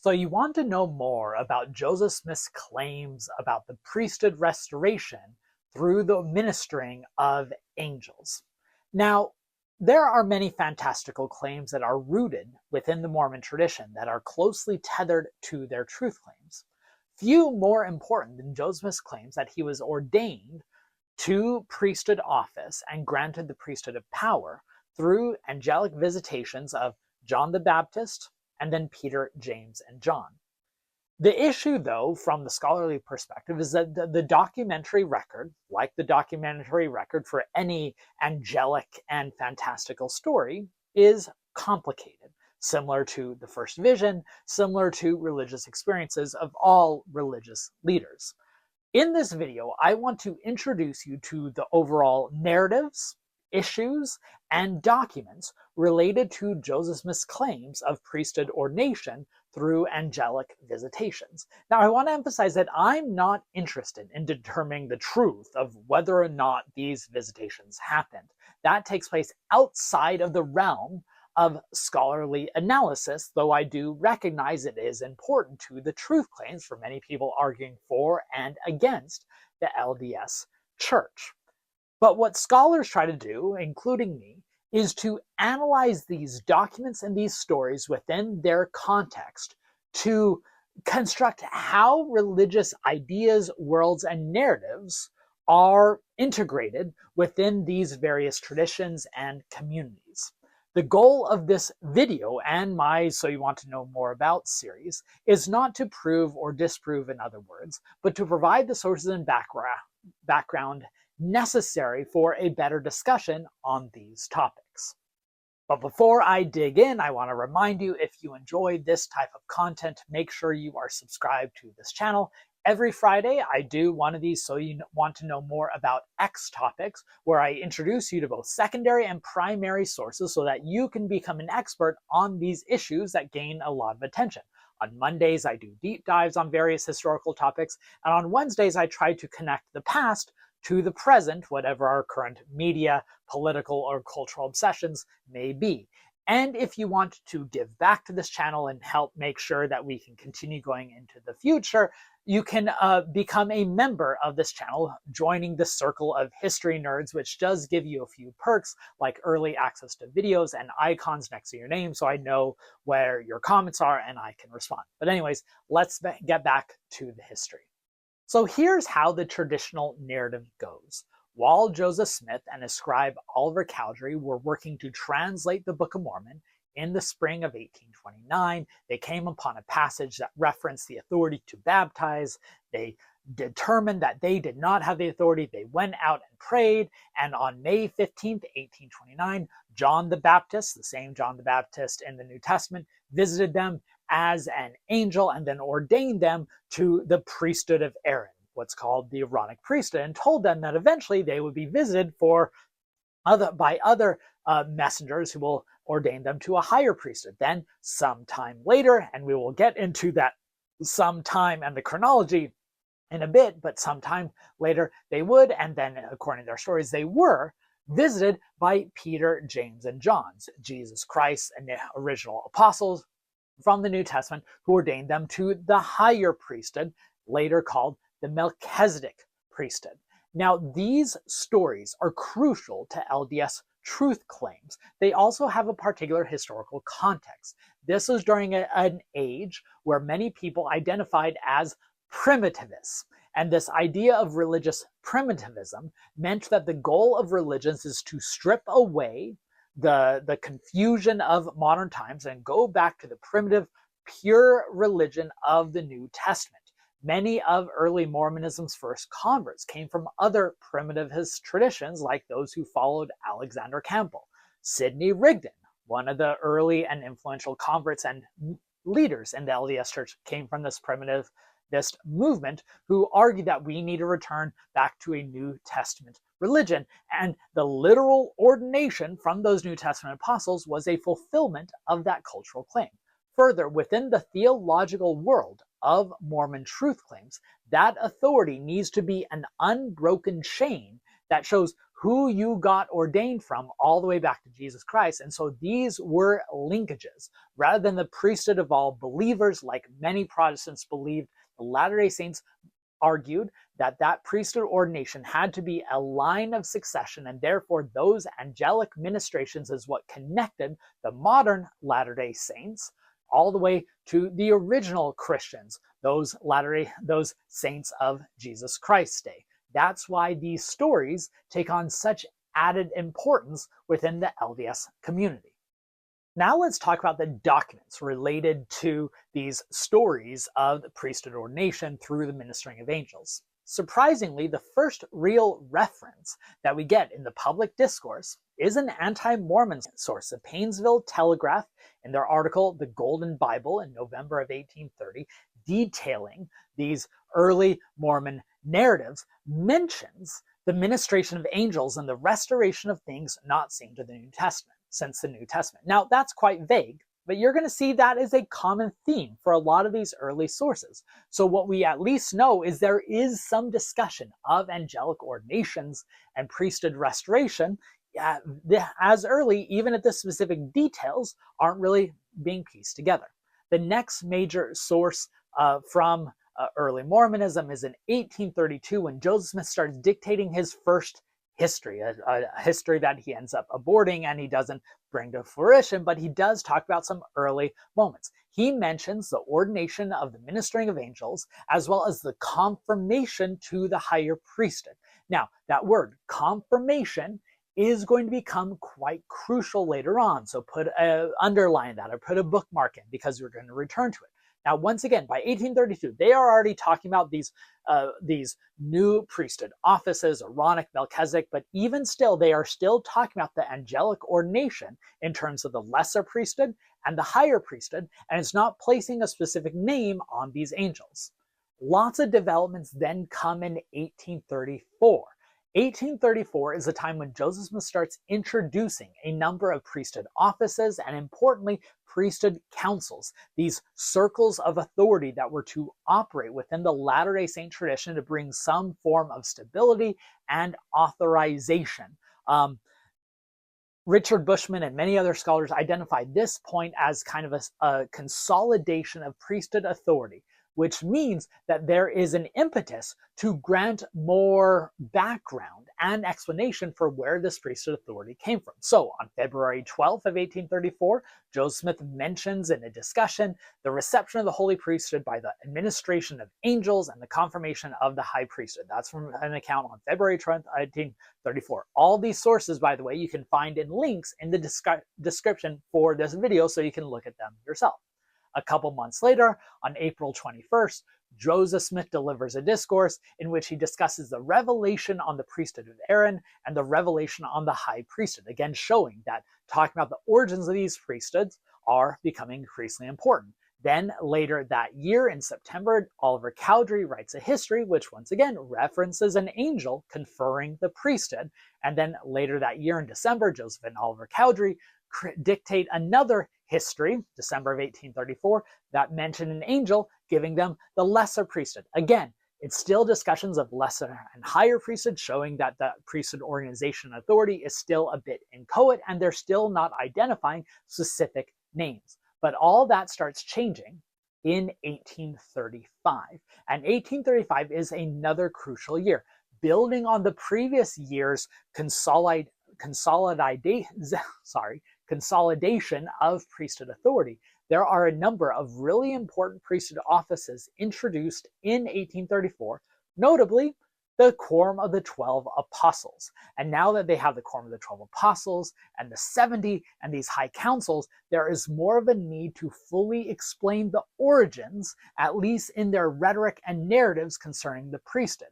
So you want to know more about Joseph Smith's claims about the priesthood restoration through the ministering of angels. Now, there are many fantastical claims that are rooted within the Mormon tradition that are closely tethered to their truth claims. Few more important than Joseph Smith's claims that he was ordained to priesthood office and granted the priesthood of power through angelic visitations of John the Baptist and then Peter, James, and John. The issue, though, from the scholarly perspective, is that the documentary record, like the documentary record for any angelic and fantastical story, is complicated, similar to the first vision, similar to religious experiences of all religious leaders. In this video, I want to introduce you to the overall narratives, issues, and documents related to Joseph Smith's claims of priesthood ordination through angelic visitations. Now, I want to emphasize that I'm not interested in determining the truth of whether or not these visitations happened. That takes place outside of the realm of scholarly analysis, though I do recognize it is important to the truth claims for many people arguing for and against the LDS Church. But what scholars try to do, including me, is to analyze these documents and these stories within their context to construct how religious ideas, worlds, and narratives are integrated within these various traditions and communities. The goal of this video and my So You Want to Know More About series is not to prove or disprove, in other words, but to provide the sources and background necessary for a better discussion on these topics. But before I dig in, I want to remind you, if you enjoy this type of content, make sure you are subscribed to this channel. Every Friday, I do one of these So You Want to Know More About X topics, where I introduce you to both secondary and primary sources so that you can become an expert on these issues that gain a lot of attention. On Mondays, I do deep dives on various historical topics, and on Wednesdays, I try to connect the past to the present, whatever our current media, political, or cultural obsessions may be. And if you want to give back to this channel and help make sure that we can continue going into the future, you can become a member of this channel, joining the circle of history nerds, which does give you a few perks like early access to videos and icons next to your name, so I know where your comments are and I can respond. But anyways, let's get back to the history. So here's how the traditional narrative goes. While Joseph Smith and his scribe Oliver Cowdery were working to translate the Book of Mormon, in the spring of 1829, they came upon a passage that referenced the authority to baptize. They determined that they did not have the authority. They went out and prayed, and on May 15th, 1829, John the Baptist, the same John the Baptist in the New Testament, visited them as an angel and then ordained them to the priesthood of Aaron, what's called the Aaronic priesthood, and told them that eventually they would be visited by other messengers who will ordain them to a higher priesthood. Then sometime later, and we will get into that sometime and the chronology in a bit, but sometime later they would, and then according to their stories, they were visited by Peter, James, and John, Jesus Christ and the original apostles from the New Testament, who ordained them to the higher priesthood, later called the Melchizedek priesthood. Now, these stories are crucial to LDS truth claims. They also have a particular historical context. This was during an age where many people identified as primitivists. And this idea of religious primitivism meant that the goal of religions is to strip away the confusion of modern times and go back to the primitive, pure religion of the New Testament. Many of early Mormonism's first converts came from other primitivist traditions, like those who followed Alexander Campbell. Sidney Rigdon, one of the early and influential converts and leaders in the LDS Church, came from this primitivist movement, who argued that we need to return back to a New Testament religion, and the literal ordination from those New Testament apostles was a fulfillment of that cultural claim. Further, within the theological world of Mormon truth claims, that authority needs to be an unbroken chain that shows who you got ordained from all the way back to Jesus Christ. And so these were linkages. Rather than the priesthood of all believers, like many Protestants believed, the Latter-day Saints argued that that priesthood ordination had to be a line of succession, and therefore those angelic ministrations is what connected the modern Latter-day Saints all the way to the original Christians, those saints of Jesus Christ's day. That's why these stories take on such added importance within the LDS community. Now let's talk about the documents related to these stories of the priesthood ordination through the ministering of angels. Surprisingly, the first real reference that we get in the public discourse is an anti-Mormon source, the Painesville Telegraph, in their article, The Golden Bible, in November of 1830, detailing these early Mormon narratives, mentions the ministration of angels and the restoration of things not seen to the New Testament, since the New Testament. Now, that's quite vague, but you're going to see that is a common theme for a lot of these early sources. So what we at least know is there is some discussion of angelic ordinations and priesthood restoration as early, even if the specific details aren't really being pieced together. The next major source from early Mormonism is in 1832, when Joseph Smith starts dictating his first history, a history that he ends up aborting and he doesn't bring to fruition, but he does talk about some early moments. He mentions the ordination of the ministering of angels, as well as the confirmation to the higher priesthood. Now, that word, confirmation, is going to become quite crucial later on. So underline that or put a bookmark in, because we're going to return to it. Now, once again, by 1832, they are already talking about these new priesthood offices, Aaronic, Melchizedek, but even still, they are still talking about the angelic ordination in terms of the lesser priesthood and the higher priesthood, and it's not placing a specific name on these angels. Lots of developments then come in 1834. 1834 is a time when Joseph Smith starts introducing a number of priesthood offices and, importantly, priesthood councils, these circles of authority that were to operate within the Latter-day Saint tradition to bring some form of stability and authorization. Richard Bushman and many other scholars identify this point as kind of a consolidation of priesthood authority, which means that there is an impetus to grant more background and explanation for where this priesthood authority came from. So on February 12th of 1834, Joseph Smith mentions in a discussion the reception of the holy priesthood by the administration of angels and the confirmation of the high priesthood. That's from an account on February 12th, 1834. All these sources, by the way, you can find in links in the description for this video, so you can look at them yourself. A couple months later, on April 21st, Joseph Smith delivers a discourse in which he discusses the revelation on the priesthood of Aaron and the revelation on the high priesthood, again showing that talking about the origins of these priesthoods are becoming increasingly important. Then later that year in September, Oliver Cowdery writes a history which once again references an angel conferring the priesthood. And then later that year in December, Joseph and Oliver Cowdery dictate another history, December of 1834, that mentioned an angel giving them the lesser priesthood. Again, it's still discussions of lesser and higher priesthood, showing that the priesthood organization authority is still a bit inchoate, and they're still not identifying specific names. But all that starts changing in 1835. And 1835 is another crucial year. Building on the previous year's consolidation of priesthood authority, there are a number of really important priesthood offices introduced in 1834, notably the Quorum of the 12 Apostles. And now that they have the Quorum of the 12 Apostles and the 70 and these high councils, there is more of a need to fully explain the origins, at least in their rhetoric and narratives concerning the priesthood.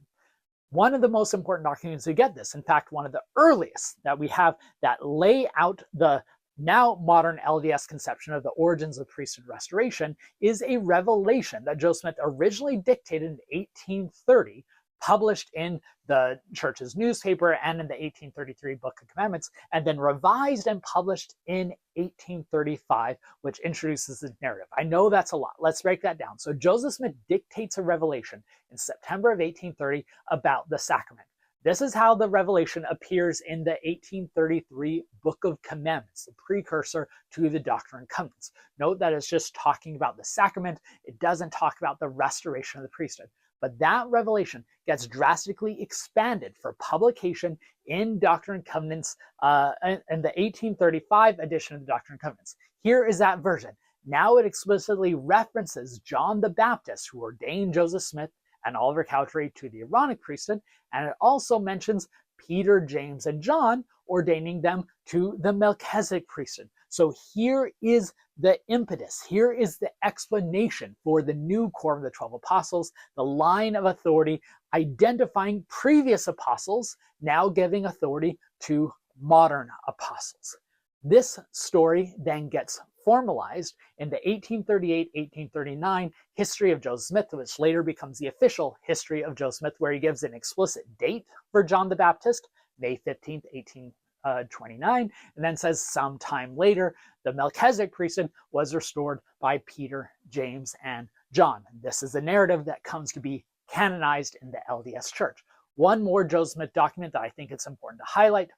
One of the most important documents to get this, in fact, one of the earliest that we have that lay out the now modern LDS conception of the origins of priesthood restoration, is a revelation that Joseph Smith originally dictated in 1830, published in the church's newspaper and in the 1833 Book of Commandments, and then revised and published in 1835, which introduces the narrative. I know that's a lot. Let's break that down. So Joseph Smith dictates a revelation in September of 1830 about the sacrament. This is how the revelation appears in the 1833 Book of Commandments, the precursor to the Doctrine and Covenants. Note that it's just talking about the sacrament. It doesn't talk about the restoration of the priesthood. But that revelation gets drastically expanded for publication in Doctrine and Covenants in the 1835 edition of the Doctrine and Covenants. Here is that version. Now it explicitly references John the Baptist, who ordained Joseph Smith and Oliver Cowdery to the Aaronic priesthood, and it also mentions Peter, James, and John ordaining them to the Melchizedek priesthood. So here is the impetus, here is the explanation for the new core of the 12 apostles, the line of authority identifying previous apostles, now giving authority to modern apostles. This story then gets formalized in the 1838-1839 history of Joseph Smith, which later becomes the official history of Joseph Smith, where he gives an explicit date for John the Baptist, May 15th, 1829, and then says sometime later the Melchizedek priesthood was restored by Peter, James, and John. And this is the narrative that comes to be canonized in the LDS Church. One more Joseph Smith document that I think it's important to highlight.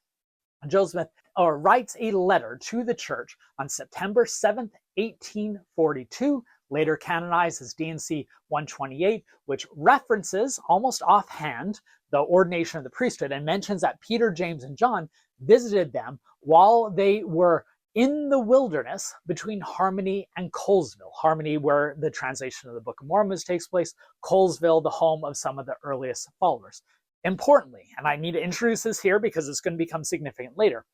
Joseph Smith writes a letter to the church on September 7th, 1842, later canonized as D&C 128, which references, almost offhand, the ordination of the priesthood and mentions that Peter, James, and John visited them while they were in the wilderness between Harmony and Colesville. Harmony, where the translation of the Book of Mormon takes place, Colesville, the home of some of the earliest followers. Importantly, and I need to introduce this here because it's going to become significant later,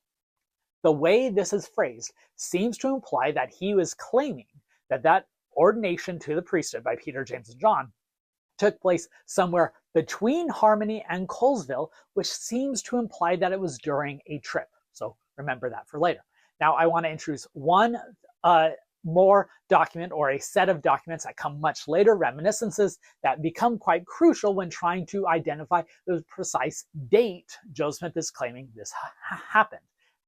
the way this is phrased seems to imply that he was claiming that that ordination to the priesthood by Peter, James, and John took place somewhere between Harmony and Colesville, which seems to imply that it was during a trip. So remember that for later. Now I want to introduce one more document, or a set of documents that come much later, reminiscences, that become quite crucial when trying to identify the precise date Joseph Smith is claiming this happened.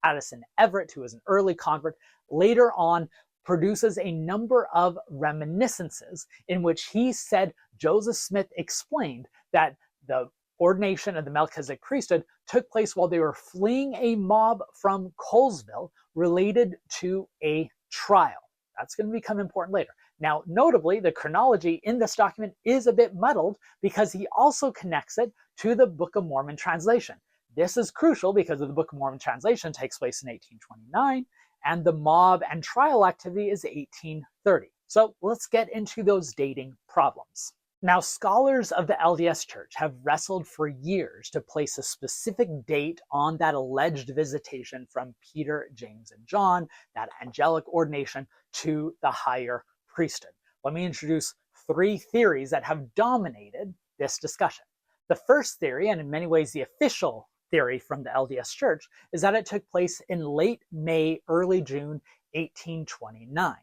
Addison Everett, who was an early convert, later on produces a number of reminiscences in which he said Joseph Smith explained that the ordination of the Melchizedek priesthood took place while they were fleeing a mob from Colesville related to a trial. That's going to become important later. Now, notably, the chronology in this document is a bit muddled because he also connects it to the Book of Mormon translation. This is crucial because the Book of Mormon translation takes place in 1829, and the mob and trial activity is 1830. So let's get into those dating problems. Now, scholars of the LDS Church have wrestled for years to place a specific date on that alleged visitation from Peter, James, and John, that angelic ordination to the higher priesthood. Let me introduce three theories that have dominated this discussion. The first theory, and in many ways the official theory from the LDS Church, is that it took place in late May, early June 1829.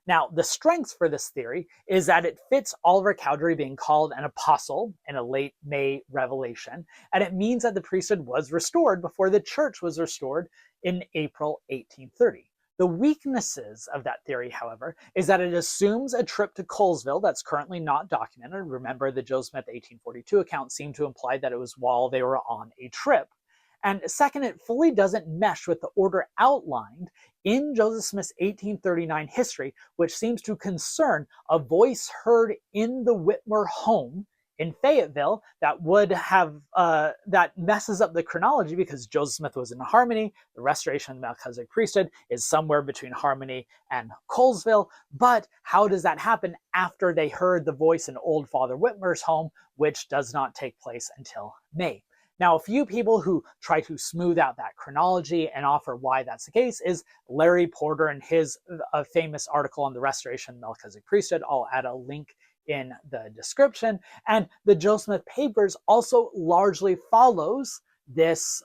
Now, the strength for this theory is that it fits Oliver Cowdery being called an apostle in a late May revelation, and it means that the priesthood was restored before the church was restored in April 1830. The weaknesses of that theory, however, is that it assumes a trip to Colesville that's currently not documented. Remember, the Joseph Smith 1842 account seemed to imply that it was while they were on a trip. And second, it fully doesn't mesh with the order outlined in Joseph Smith's 1839 history, which seems to concern a voice heard in the Whitmer home in Fayetteville that would have that messes up the chronology because Joseph Smith was in Harmony. The restoration of the Melchizedek priesthood is somewhere between Harmony and Colesville. But how does that happen after they heard the voice in Old Father Whitmer's home, which does not take place until May? Now, a few people who try to smooth out that chronology and offer why that's the case is Larry Porter and his famous article on the restoration of the Melchizedek priesthood. I'll add a link in the description. And the Joseph Smith Papers also largely follows this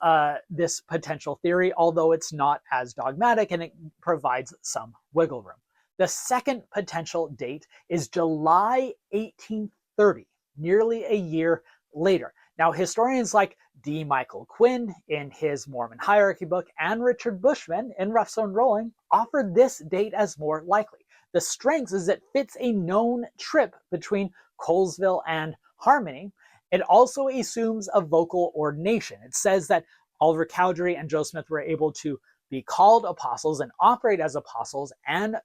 potential theory, although it's not as dogmatic and it provides some wiggle room. The second potential date is July 1830, nearly a year later. Now, historians like D. Michael Quinn in his Mormon Hierarchy book and Richard Bushman in Rough Stone Rolling offer this date as more likely. The strength is it fits a known trip between Colesville and Harmony, It also assumes a vocal ordination. It says that Oliver Cowdery and Joe Smith were able to be called apostles and operate as apostles and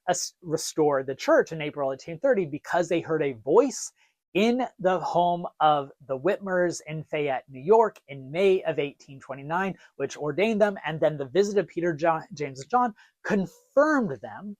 restore the church in April 1830 because they heard a voice in the home of the Whitmers in Fayette, New York in May of 1829, which ordained them, and then the visit of Peter, James, and John confirmed them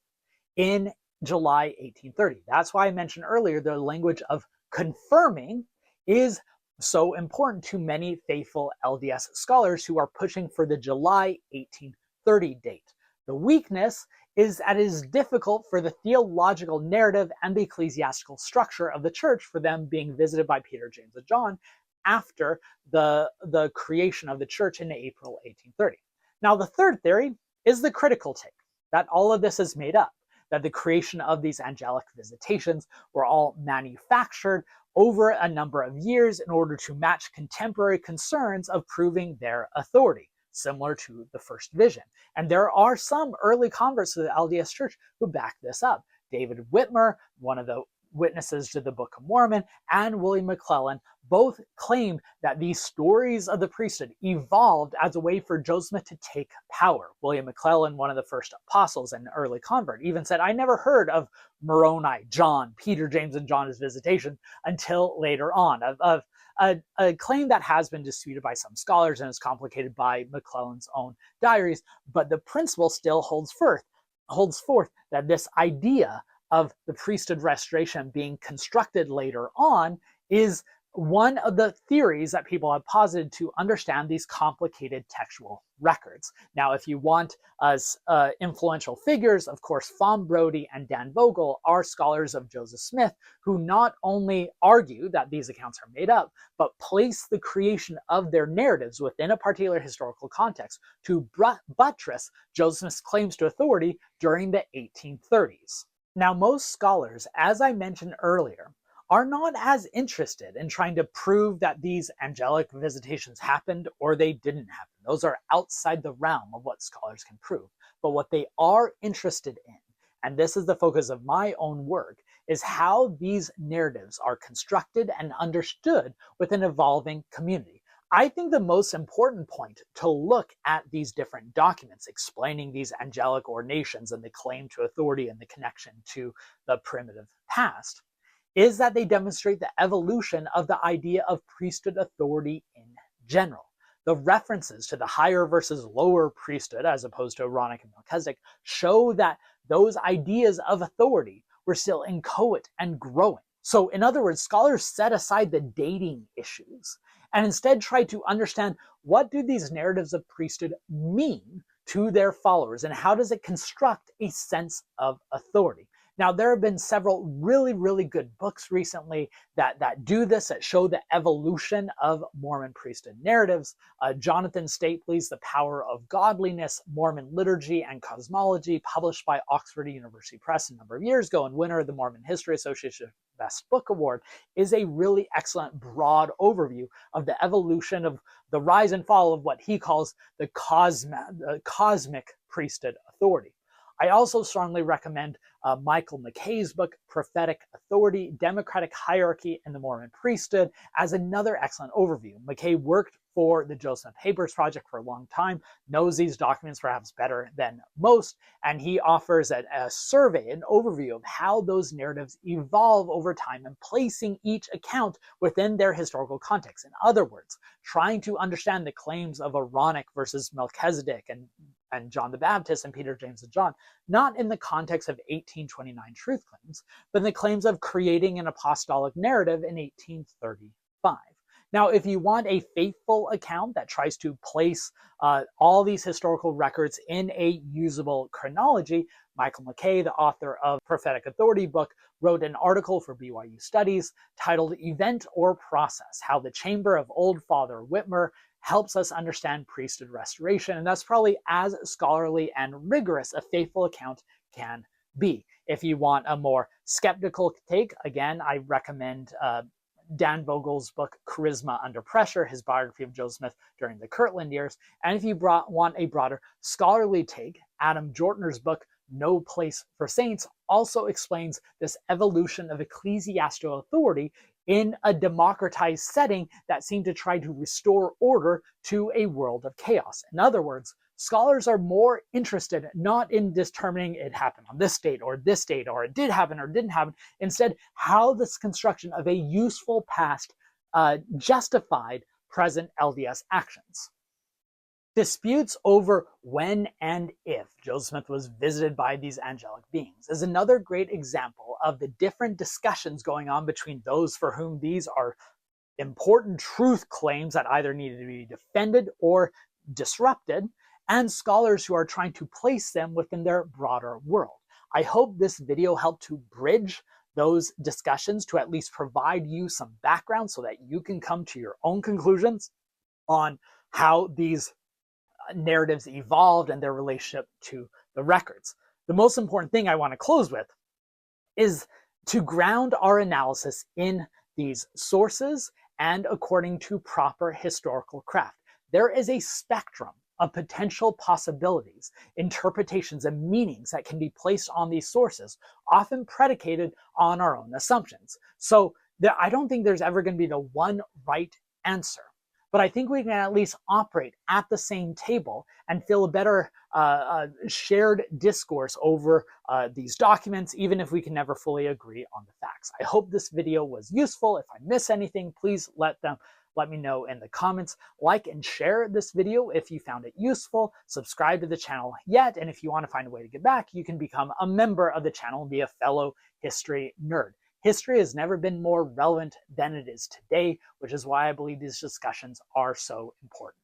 in July 1830. That's why I mentioned earlier the language of confirming is so important to many faithful LDS scholars who are pushing for the July 1830 date. The weakness is that it is difficult for the theological narrative and the ecclesiastical structure of the church for them being visited by Peter, James, and John after the creation of the church in April 1830. Now, the third theory is the critical take, that all of this is made up, that the creation of these angelic visitations were all manufactured over a number of years in order to match contemporary concerns of proving their authority, similar to the first vision. And there are some early converts to the LDS Church who back this up. David Whitmer, one of the witnesses to the Book of Mormon, and William McClellan both claim that these stories of the priesthood evolved as a way for Joseph Smith to take power. William McClellan, one of the first apostles and early convert, even said, "I never heard of Moroni, John, Peter, James, and John's visitation until later on," a claim that has been disputed by some scholars and is complicated by McClellan's own diaries, but the principle still holds forth that this idea of the priesthood restoration being constructed later on is one of the theories that people have posited to understand these complicated textual records. Now, if you want influential figures, of course, Fawn Brodie and Dan Vogel are scholars of Joseph Smith who not only argue that these accounts are made up, but place the creation of their narratives within a particular historical context to buttress Joseph Smith's claims to authority during the 1830s. Now, most scholars, as I mentioned earlier, are not as interested in trying to prove that these angelic visitations happened or they didn't happen. Those are outside the realm of what scholars can prove. But what they are interested in, and this is the focus of my own work, is how these narratives are constructed and understood with an evolving community. I think the most important point to look at these different documents explaining these angelic ordinations and the claim to authority and the connection to the primitive past is that they demonstrate the evolution of the idea of priesthood authority in general. The references to the higher versus lower priesthood, as opposed to Aaronic and Melchizedek, show that those ideas of authority were still inchoate and growing. So, in other words, scholars set aside the dating issues and instead try to understand, what do these narratives of priesthood mean to their followers, and how does it construct a sense of authority? Now, there have been several really good books recently that do this, that show the evolution of Mormon priesthood narratives. Jonathan Stapley's The Power of Godliness, Mormon Liturgy and Cosmology, published by Oxford University Press a number of years ago and winner of the Mormon History Association Best Book Award, is a really excellent broad overview of the evolution of the rise and fall of what he calls the cosmic priesthood authority. I also strongly recommend Michael MacKay's book, Prophetic Authority, Democratic Hierarchy in the Mormon Priesthood, as another excellent overview. MacKay worked for the Joseph Smith Papers Project for a long time, knows these documents perhaps better than most, and he offers a survey, an overview of how those narratives evolve over time and placing each account within their historical context. In other words, trying to understand the claims of Aaronic versus Melchizedek and John the Baptist and Peter, James, and John, not in the context of 1829 truth claims, but in the claims of creating an apostolic narrative in 1835. Now, if you want a faithful account that tries to place all these historical records in a usable chronology, Michael MacKay, the author of Prophetic Authority book, wrote an article for BYU Studies titled Event or Process: How the Chamber of Old Father Whitmer helps us understand priesthood restoration. And that's probably as scholarly and rigorous a faithful account can be. If you want a more skeptical take, again, I recommend Dan Vogel's book, Charisma Under Pressure, his biography of Joseph Smith during the Kirtland years. And if you want a broader scholarly take, Adam Jortner's book, no place for saints also explains this evolution of ecclesiastical authority in a democratized setting that seemed to try to restore order to a world of chaos. In other words, scholars are more interested not in determining it happened on this date, or it did happen or didn't happen. Instead, how this construction of a useful past justified present LDS actions. Disputes over when and if Joseph Smith was visited by these angelic beings is another great example of the different discussions going on between those for whom these are important truth claims that either needed to be defended or disrupted, and scholars who are trying to place them within their broader world. I hope this video helped to bridge those discussions to at least provide you some background so that you can come to your own conclusions on how these narratives evolved and their relationship to the records. The most important thing I want to close with is to ground our analysis in these sources and according to proper historical craft. There is a spectrum of potential possibilities, interpretations, and meanings that can be placed on these sources, often predicated on our own assumptions. So I don't think there's ever going to be the one right answer. But I think we can at least operate at the same table and feel a better shared discourse over these documents, even if we can never fully agree on the facts. I hope this video was useful. If I miss anything, please let me know in the comments. Like and share this video if you found it useful. Subscribe to the channel yet, and if you want to find a way to get back, you can become a member of the channel and be a fellow history nerd. History has never been more relevant than it is today, which is why I believe these discussions are so important.